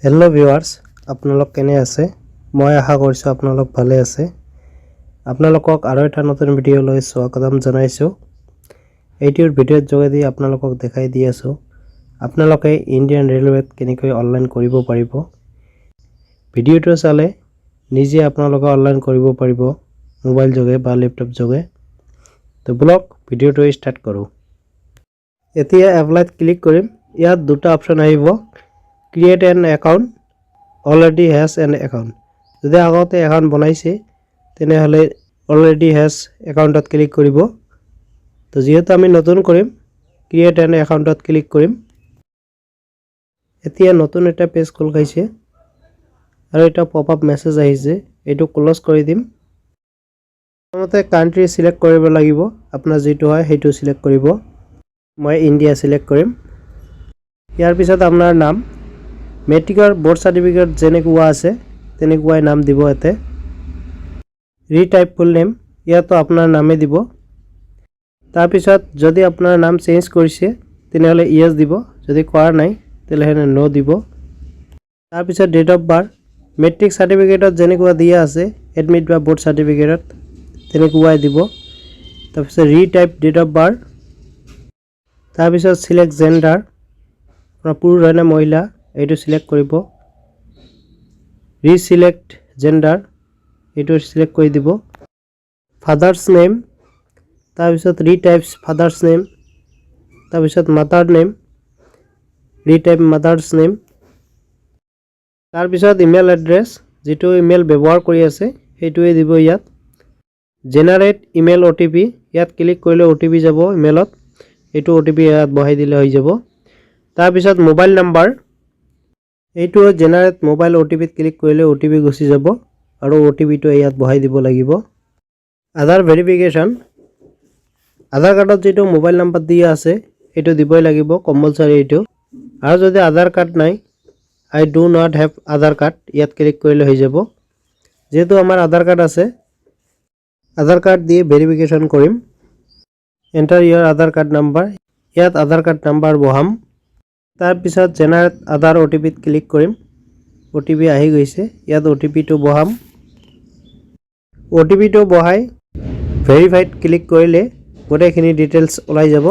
Hello viewers আপোনালোক কেনে আছে মই আশা কৰিছো আপোনালোক ভালে আছে আপোনালোকক আৰু এটা নতুন ভিডিও লৈ স্বাগতম জনাইছো এইটোৰ ভিডিওৰ যোগেদি আপোনালোকক দেখাই দি আছো আপোনালোকে ইন্ডিয়ান ৰেলৱেত কেনেকৈ অনলাইন কৰিব পাৰিব ভিডিওটো চালে নিজে আপোনালোকে অনলাইন কৰিব পাৰিব মোবাইল যোগে বা ল্যাপটপ যোগে তো ব্লগ ভিডিওটো স্টাৰ্ট কৰো এতিয়া এপ্লাইত ক্লিক কৰিম ইয়াত দুটা অপচন আহিব create an account already has an account যদি আগতে একাউন্ট বনাইছে তেনে হলে already has accountত ক্লিক কৰিব তো যেহেতু আমি নতুন কৰিম create an accountত ক্লিক কৰিম এতিয়া নতুন এটা পেজ খোল খাইছে আৰু এটা পপআপ মেসেজ আহিছে এটো ক্লোজ কৰি দিম প্ৰথমতে কান্ট্ৰি সিলেক্ট কৰিব লাগিব আপোনাৰ যেটো হয় হেটো সিলেক্ট কৰিব মই ইন্ডিয়া সিলেক্ট কৰিম ইয়াৰ পিছত আপোনাৰ নাম মেট্ৰিকৰ বোৰ্ড সাৰ্টিফিকেট যেনেকুৱা আছে তেনেকুৱাই নাম দিব এতে ৰিটাইপ ফুল নেম ইয়াতো আপোনাৰ নামে দিব তাৰ পিছত যদি আপোনাৰ নাম চেঞ্জ কৰিছে তেনেহলে ইয়েস দিব যদি কৰা নাই তেলেহেনে নো দিব তাৰ পিছত ডেট অফ বাৰ্থ মেট্ৰিক সাৰ্টিফিকেটত যেনেকুৱা দিয়া আছে এডমিট বা বোৰ্ড সাৰ্টিফিকেটত তেনেকুৱাই দিব তাৰ পিছত ৰিটাইপ ডেট অফ বাৰ্থ তাৰ পিছত সিলেক্ট জেন্ডাৰ পুৰুষ হয় না মহিলা এটো সিলেক্ট কৰিব ৰিসিলেক্ট জেন্ডাৰ এটো সিলেক্ট কৰি দিব ফাদাৰ্স নেম তাৰ পিছত ৰিটাইপস ফাদাৰ্স নেম তাৰ পিছত মাদাৰ নেম ৰিটাইপ মাদাৰ্স নেম তাৰ পিছত ইমেল এড্ৰেছ যেটো ইমেল ব্যৱহাৰ কৰি আছে হেটোৱে দিব ইয়াত জেনাৰেট ইমেল ওটিপি ইয়াত ক্লিক কৰিলে ওটিপি যাব ইমেলত এটো ওটিপি ইয়াত বহাই দিলে হৈ যাব তাৰ পিছত মোবাইল নাম্বাৰ এইটো জেনাৰেট মোবাইল ওটিপিত ক্লিক কৰিলে ওটিপি গুছি যাব আৰু ওটিপিটো ইয়াত বহাই দিব লাগিব আধাৰ ভেৰিফিকেশন আধাৰ কাৰ্ডত যেটো মোবাইল নাম্বাৰ দিয়া আছে এটো দিবই লাগিব কম্পালসৰি এটো আৰু যদি আধাৰ কাৰ্ড নাই I do not have Aadhaar card ইয়াত ক্লিক কৰিলে হৈ যাব যেহেতু আমাৰ আধাৰ কাৰ্ড আছে আধাৰ কাৰ্ড দিয়ে ভেৰিফিকেশন কৰিম enter your Aadhaar card number ইয়াত আধাৰ কাৰ্ড নাম্বাৰ বহাম তাৰ পিছত জেনাৰেট আধাৰ ওটিপিত ক্লিক কৰিম ওটিপি আহি গৈছে ইয়াত ওটিপিটো বহাম ওটিপিটো বহাই ভেৰিফাইড ক্লিক কৰিলে গোটেইখিনি ডিটেইলছ ওলাই যাব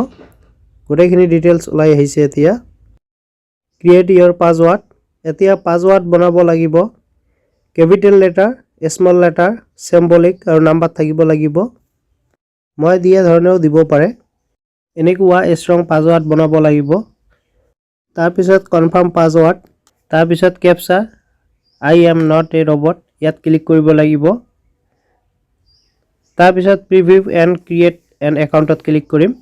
গোটেইখিনি ডিটেইলছ ওলাই আহিছে এতিয়া ক্ৰিয়েট ইয়োৰ পাসওয়াৰ্ড এতিয়া পাসওয়াৰ্ড বনাব লাগিব capital letter small letter symbolic আৰু নাম্বাৰ থাকিব লাগিব মই দিয়া ধৰণেও দিব পাৰে এনেকুৱা ষ্ট্ৰং পাসওয়াৰ্ড বনাব লাগিব তাৰ পিছত কনফাৰ্ম পাসওয়াৰ্ড তাৰ পিছত captcha I am not a robot ইয়াত ক্লিক কৰিব লাগিব তাৰ পিছত প্ৰিভিউ এণ্ড ক্ৰিয়েট এন একাউণ্টত ক্লিক কৰিম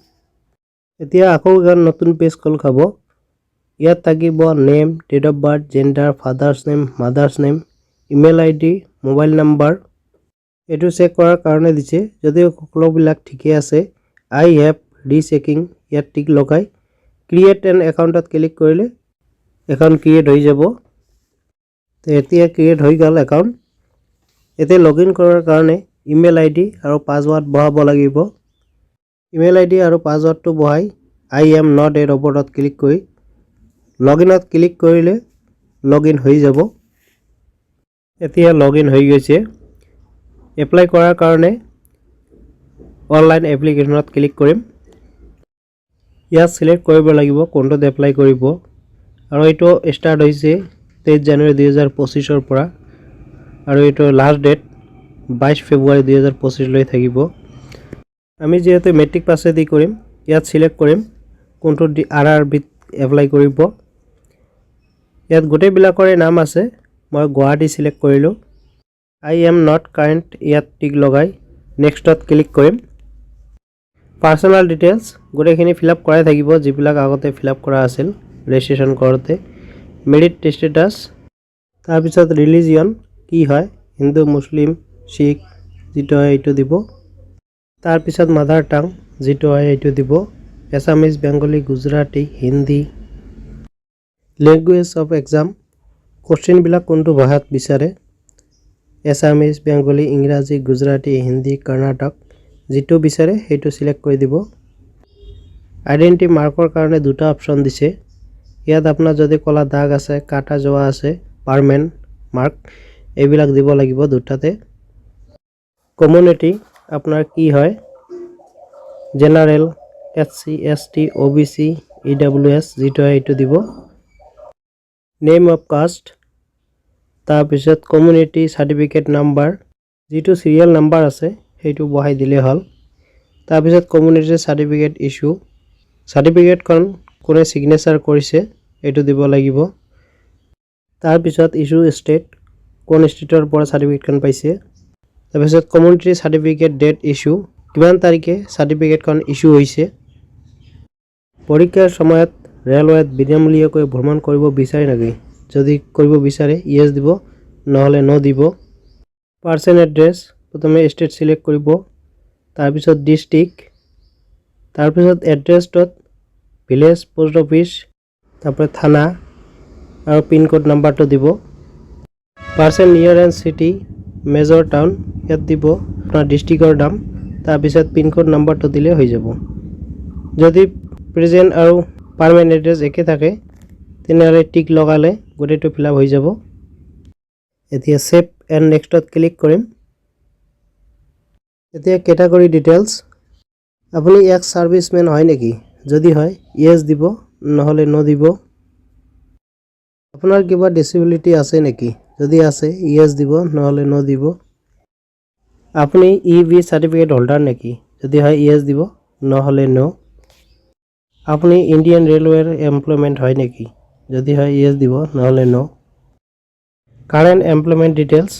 এতিয়া আকৌ নতুন পেজ খোল খাব ইয়াত থাকিব name date of birth gender father's name mother's name email ID mobile number এটো চেক কৰাৰ কাৰণে দিছে যদি সকলোবিলাক ঠিকে আছে আই হ্যাভ ৰিচেকিং ইয়াত টিক লগাই ক্ৰিয়েট এন একাউণ্টত ক্লিক কৰিলে একাউণ্ট ক্ৰিয়েট হৈ যাব তো এতিয়া ক্ৰিয়েট হৈ গল একাউণ্ট এতিয়া লগইন কৰাৰ কাৰণে ইমেল আইডি আৰু পাসওয়াৰ্ড বহাব লাগিব ইমেল আইডি আৰু পাসওয়াৰ্ডটো বহাই আই এম নট এ ৰবটত ক্লিক কৰি লগইনত ক্লিক কৰিলে লগইন হৈ যাব এতিয়া লগইন হৈ গৈছে এপ্লাই কৰাৰ কাৰণে অনলাইন এপ্লিকেশনত ক্লিক কৰিম ইয়াত সিলেক্ট কৰিব লাগিব কোনটোত এপ্লাই কৰিব আৰু এটো স্টাৰ্ট হৈছে 23 জানুৱাৰী 2025 ৰ পৰা আৰু এটো লাষ্ট ডেট 22 ফেব্ৰুৱাৰী 2025 লৈ থাকিব আমি যেহেতু মেট্ৰিক পাছে দি কৰিম ইয়াত সিলেক্ট কৰিম কোনটো আৰআৰ বিত এপ্লাই কৰিব ইয়াত গোটেই বিলাকৰে নাম আছে মই গুৱাহাটী সিলেক্ট কৰিলো আই এম নট কাৰেন্ট ইয়াত টিক লগাই নেক্সটত ক্লিক কৰিম পাৰ্সোনাল ডিটেইলস গোটেইখিনি ফিলআপ কৰাই থাকিব যিবিলাক আগতে ফিলআপ কৰা আছিল ৰেজিষ্ট্ৰেচন কৰোতে মেৰিট স্ট্যাটাস তাৰ পিছত ৰিলিজিয়ন কি হয় হিন্দু মুসলিম শিখ যেটো হয় এটো দিব তাৰ পিছত মাদাৰ টাং যেটো হয় এটো দিব Assamese Bengali Gujarati Hindi language of exam question বিলাক কোনটো ভাষাত বিচাৰে এছামিজ বেঙ্গলী ইংৰাজী গুজৰাটী হিন্দী কৰ্ণাটক যেটো বিচাৰে হেটো সিলেক্ট কৰি দিব আইডেন্টিটি মাৰ্কৰ কাৰণে দুটা অপচন দিছে ইয়াত আপোনাৰ যদি কলা দাগ আছে, কাটা যোৱা আছে, পাৰমেণ্ট মাৰ্ক এইবিলাক দিব লাগিব দুটাতে। কমিউনিটি আপোনাৰ কি হয়, general, SC ST OBC EWS যিটো হয় এইটো দিব। নেম অফ কাষ্ট, তাৰপিছত কমিউনিটি চাৰ্টিফিকেট নাম্বাৰ, যিটো চিৰিয়েল নাম্বাৰ আছে সেইটো বহাই দিলে হ'ল। তাৰপিছত কমিউনিটি চাৰ্টিফিকেট ইছ্যু, চাৰ্টিফিকেটখন কোনে ছিগনেচাৰ কৰিছে এইটো দিব লাগিব। তাৰপিছত ইছ্যু ষ্টেট, কোন ষ্টেটৰ পৰা চাৰ্টিফিকেটখন পাইছে। তাৰপিছত কমিউনিটি চাৰ্টিফিকেট ডেট ইছ্যু, কিমান তাৰিখে চাৰ্টিফিকেটখন ইছ্যু হৈছে। পৰীক্ষাৰ সময়ত ৰেলৱেত বিনামূলীয়াকৈ ভ্ৰমণ কৰিব বিচাৰে নেকি? যদি কৰিব বিচাৰে ইয়েছ দিব, নহ'লে ন দিব। পাৰ্চন এড্ৰেছ, প্ৰথমে ষ্টেট চিলেক্ট কৰিব, তাৰপিছত ডিষ্ট্ৰিক্ট, তাৰপিছত এড্ৰেছটোত ভিলেজ, পোষ্ট অফিচ, তাৰপৰা থানা আৰু পিনক'ড নাম্বাৰটো দিব। পাৰ্চন নিয়াৰেঞ্চ চিটি, মেজৰ টাউন ইয়াত দিব আপোনাৰ ডিষ্ট্ৰিক্টৰ নাম, তাৰপিছত পিনক'ড নাম্বাৰটো দিলে হৈ যাব। যদি প্ৰেজেণ্ট আৰু পাৰ্মানেণ্ট এড্ৰেছ একে থাকে তেনেহ'লে টিক লগালে গোটেইটো ফিল আপ হৈ যাব। এতিয়া ছেভ এণ্ড নেক্সটত ক্লিক কৰিম। এতিয়া কেটাগৰী ডিটেইলছ, আপুনি এক্স ছাৰ্ভিচমেন হয় নেকি? যদি হয় ইয়েছ দিব, নহ'লে ন দিব। আপোনাৰ কিবা ডিছেবিলিটি আছে নেকি? যদি আছে ইয়েছ দিব, নহ'লে ন দিব। আপুনি EB চাৰ্টিফিকেট হোল্ডাৰ নেকি? যদি হয় ইয়েছ দিব, নহ'লে ন। আপুনি ইণ্ডিয়ান ৰেলৱেৰ এমপ্লয়মেণ্ট হয় নেকি? যদি হয় ইয়েছ দিব, নহ'লে ন। কাৰেণ্ট এমপ্লয়মেণ্ট ডিটেইলছ,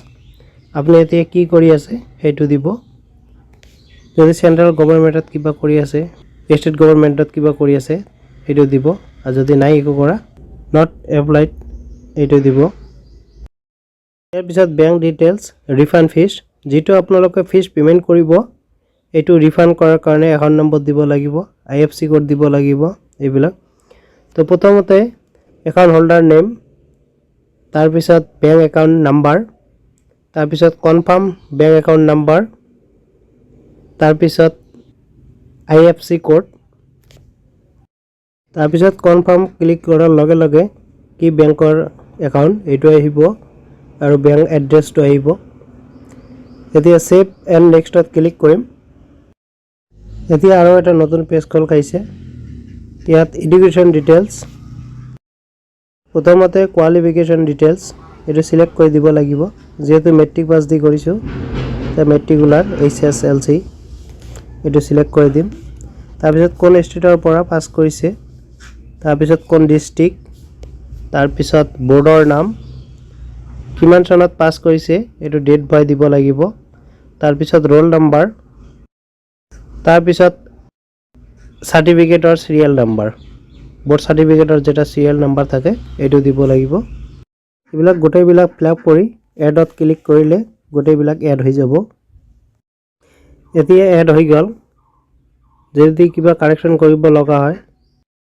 আপুনি এতিয়া কি কৰি আছে সেইটো দিব। যদি চেণ্ট্ৰেল গভৰ্ণমেণ্টত কিবা কৰি আছে, ষ্টেট গভৰ্ণমেণ্টত কিবা কৰি আছে সেইটো দিব, আৰু যদি নাই একো কৰা নট এপ্লাইড এইটো দিব। ইয়াৰ পিছত বেংক ডিটেইলছ, ৰিফাণ্ড ফিজ, যিটো আপোনালোকে ফিজ পে'মেণ্ট কৰিব এইটো ৰিফাণ্ড কৰাৰ কাৰণে একাউণ্ট নম্বৰ দিব লাগিব, IFSC কোড দিব লাগিব এইবিলাক। তো প্ৰথমতে একাউণ্ট হোল্ডাৰ নেম, তাৰপিছত বেংক একাউণ্ট নাম্বাৰ, তাৰপিছত কনফাৰ্ম বেংক একাউণ্ট নাম্বাৰ, তাৰপিছত IFSC কোড, তাৰপিছত কনফাৰ্ম ক্লিক কৰাৰ লগে লগে কি বেংকৰ একাউণ্ট এইটো আহিব আৰু বেংক এড্ৰেছটো আহিব। এতিয়া ছেভ এণ্ড নেক্সটত ক্লিক কৰিম। এতিয়া আৰু এটা নতুন পেজ খোল খাইছে। ইয়াত এডুকেশ্যন ডিটেইলছ, প্ৰথমতে কোৱালিফিকেশ্যন ডিটেইলছ এইটো চিলেক্ট কৰি দিব লাগিব। যিহেতু মেট্ৰিক পাছ দি কৰিছোঁ মেট্ৰিকুলাৰ HSLC এইটো চিলেক্ট কৰি দিম। তাৰপিছত কোন ষ্টেটৰ পৰা পাছ কৰিছে, তাৰপিছত কোন ডিষ্ট্ৰিক্ট, তাৰপিছত বৰ্ডৰ নাম, কিমান চনত পাছ কৰিছে এইটো ডেট ভৰাই দিব লাগিব। তাৰপিছত ৰোল নাম্বাৰ, তাৰপিছত চাৰ্টিফিকেটৰ চিৰিয়েল নাম্বাৰ, বৰ্ড চাৰ্টিফিকেটৰ যেটা চিৰিয়েল নাম্বাৰ থাকে এইটো দিব লাগিব। এইবিলাক গোটেইবিলাক ফিল আপ কৰি এডত ক্লিক কৰিলে গোটেইবিলাক এড হৈ যাব। এতিয়া এড হৈ গ'ল। যদি কিবা কাৰেকশ্যন কৰিব লগা হয়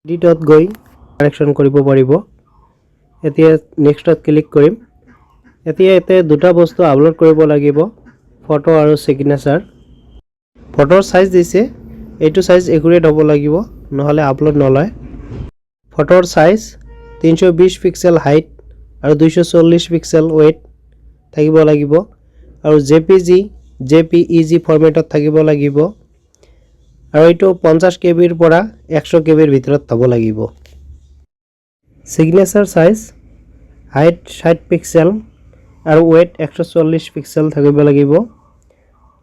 এডিটত গৈ কাৰেকশ্যন কৰিব পাৰিব। এতিয়া নেক্সটত ক্লিক কৰিম। এতিয়া ইয়াতে দুটা বস্তু আপলোড কৰিব লাগিব, ফটো আৰু ছিগনেচাৰ। ফটোৰ চাইজ দিছে, এইটো চাইজ একুৰেট হ'ব লাগিব, নহ'লে আপলোড নলয়। ফটোৰ চাইজ 320 পিক্সেল হাইট আৰু 240 পিক্সেল ৱেইট থাকিব লাগিব, আৰু JPEG ফৰ্মেটত থাকিব লাগিব, আৰু এইটো 50 KBৰ পৰা 100 KBৰ ভিতৰত হ'ব লাগিব। ছিগনেচাৰ চাইজ হাইট 60 পিক্সেল আৰু ৱেইট 140 পিক্সেল থাকিব লাগিব,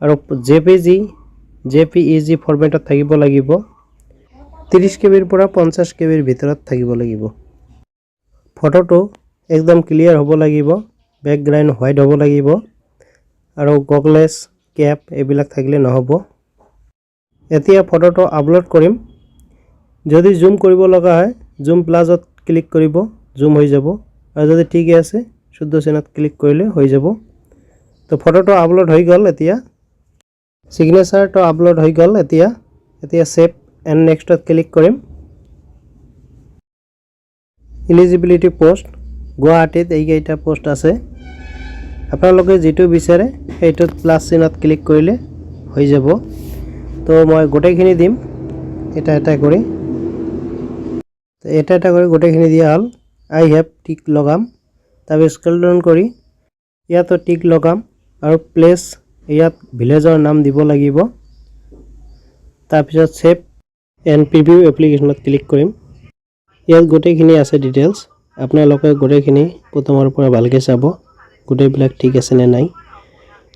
আৰু JPEG ফৰ্মেটত থাকিব লাগিব, 30 KBৰ পৰা 50 KBৰ ভিতৰত থাকিব লাগিব। ফটোটো একদম ক্লিয়াৰ হ'ব লাগিব, বেকগ্ৰাউণ্ড হোৱাইট হ'ব লাগিব, আৰু গগলেছ কেপ এইবিলাক থাকিলে নহ'ব। এতিয়া ফটোটো আপলোড কৰিম। যদি জুম কৰিব লগা হয় জুম প্লাছত ক্লিক কৰিব, জুম হৈ যাব, আৰু যদি ঠিকে আছে শুদ্ধ চেনত ক্লিক কৰিলে হৈ যাব। তো ফটোটো আপলোড হৈ গ'ল। এতিয়া ছিগনেচাৰটো আপলোড হৈ গ'ল। এতিয়া ছেভ এণ্ড নেক্সটত ক্লিক কৰিম। এলিজিবিলিটি পোষ্ট, গুৱাহাটীত এইকেইটা পোষ্ট আছে, আপোনালোকে যিটো বিচাৰে সেইটোত প্লাছ চিনত ক্লিক কৰিলে হৈ যাব। তো মই গোটেইখিনি দিম এটা এটা কৰি। তো এটা এটা কৰি গোটেইখিনি দিয়া হ'ল আই হেভ টিক লগাম তাৰপিছত স্ক্ৰল ডাউন কৰি ইয়াতো টিক লগাম আৰু প্লেস ইয়াত ভিলেজৰ নাম দিব লাগিব তাৰপিছত সেভ এণ্ড প্ৰিভিউ এপ্লিকেশনত ক্লিক কৰিম ইয়াত গোটেইখিনি আছে ডিটেইলছ আপোনালোকে গোটেইখিনি প্ৰথমৰ পৰা ভালকৈ চাব গোটেইবিলাক ঠিক আছে নে নাই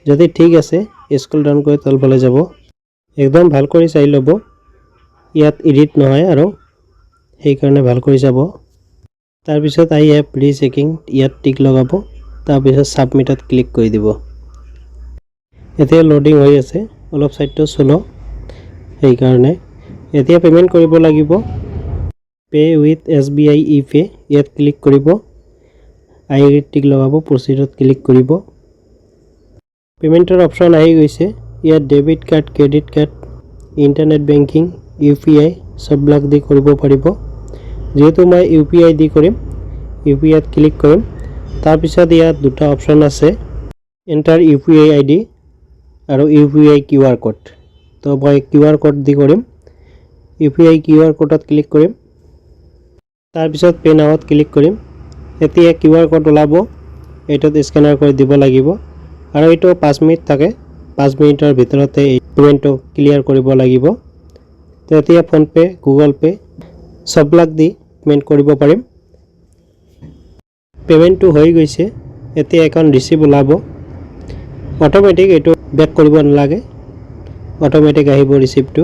যদি ঠিক আছে স্ক্ৰল ডাউন কৰি তলফালে যাব একদম ভাল কৰি চাই ল'ব ইয়াত এডিট নহয় আৰু সেইকাৰণে ভাল কৰি যাব তাৰপিছত আই হেভ ৰিচেকিং ইয়াত টিক লগাব তাৰপিছত সাবমিটত ক্লিক কৰি দিব এতিয়া লোডিং হৈ আছে অলপ সাইডটো স্লো সেইকাৰণে এতিয়া পেমেন্ট কৰিব লাগিব পে উইথ SBI ইপে ইয়াত ক্লিক কৰিব আই টিক লগাব প্ৰচিডত ক্লিক কৰিব পেমেন্টৰ অপচন আহি গৈছে ইয়াত debit card credit card internet banking UPI সববিলাক দি কৰিব পাৰিব যেহেতু মই UPI দি কৰিম UPI ত ক্লিক কৰিম তাৰপিছত ইয়াত দুটা অপচন আছে এন্টাৰ UPI ID আৰু UPI QR কোড তো মই QR কোড দি কৰিম UPI QR কোডত ক্লিক কৰিম তাৰপিছত পে নাওত ক্লিক কৰিম এতিয়া QR কোড ওলাব এটোত স্ক্যানাৰ কৰি দিব লাগিব আৰু এটো 5 মিনিট থাকে 5 মিনিটৰ ভিতৰতে এই পেমেন্টটো ক্লিয়াৰ কৰিব লাগিব তো এতিয়া ফোন পে গুগল পে সববিলাক দি পেমেন্ট কৰিব পাৰিম পেমেন্টটো হৈ গৈছে এতিয়া এখন ৰিসিভ ওলাব অটোমেটিক এটো বেক কৰিব নালাগে অটোমেটিক আহিব ৰিসিভটো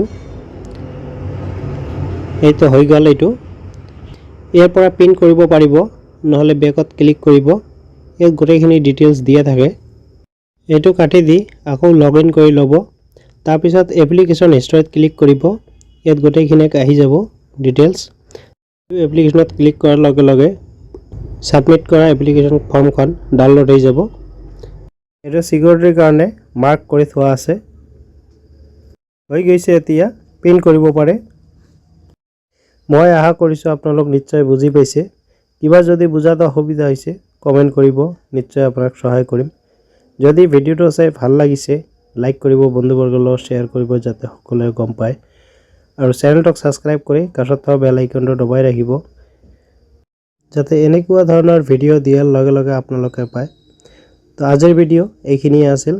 এইটো হৈ গ'ল এটো ইয়াৰ পৰা পিন কৰিব পাৰিব নহলে বেকত ক্লিক কৰিব ইয়াত গোটেইখিনি ডিটেইলছ দিয়া থাকে এটো কাটি দি আকৌ লগইন কৰি লব তাৰপিছত এপ্লিকেশন হিষ্টৰীত ক্লিক কৰিব ইয়াত গোটেইখিনি আহি যাব ডিটেইলছ এপ্লিকেশনত ক্লিক কৰাৰ লগে লগে সাবমিট কৰা এপ্লিকেশন ফৰ্মখন ডাউনলোড হৈ যাব এটো সিকিউৰিটিৰ কাৰণে মাৰ্ক কৰি থোৱা আছে হৈ গৈছে এতিয়া পিন কৰিব পাৰে মই আশা কৰিছো আপোনালোক নিশ্চয় বুজি পাইছে কিবা যদি বুজাত অসুবিধা হৈছে কমেন্ট কৰিব নিশ্চয় আপোনাক সহায় কৰিম যদি ভিডিওটো চাই ভাল লাগিছে লাইক কৰিব বন্ধুবৰ্গৰ লগত শেয়াৰ কৰিব যাতে সকলোৱে গম পায় আৰু চেনেলটো সাবস্ক্ৰাইব কৰি কাষত থকা বেল আইকনটো দবাই ৰাখিব যাতে এনেকুৱা ধৰণৰ ভিডিও দিয়াৰ লগে লগে আপোনালোকে পায় তো আজিৰ ভিডিও এইখিনিয়ে আছিল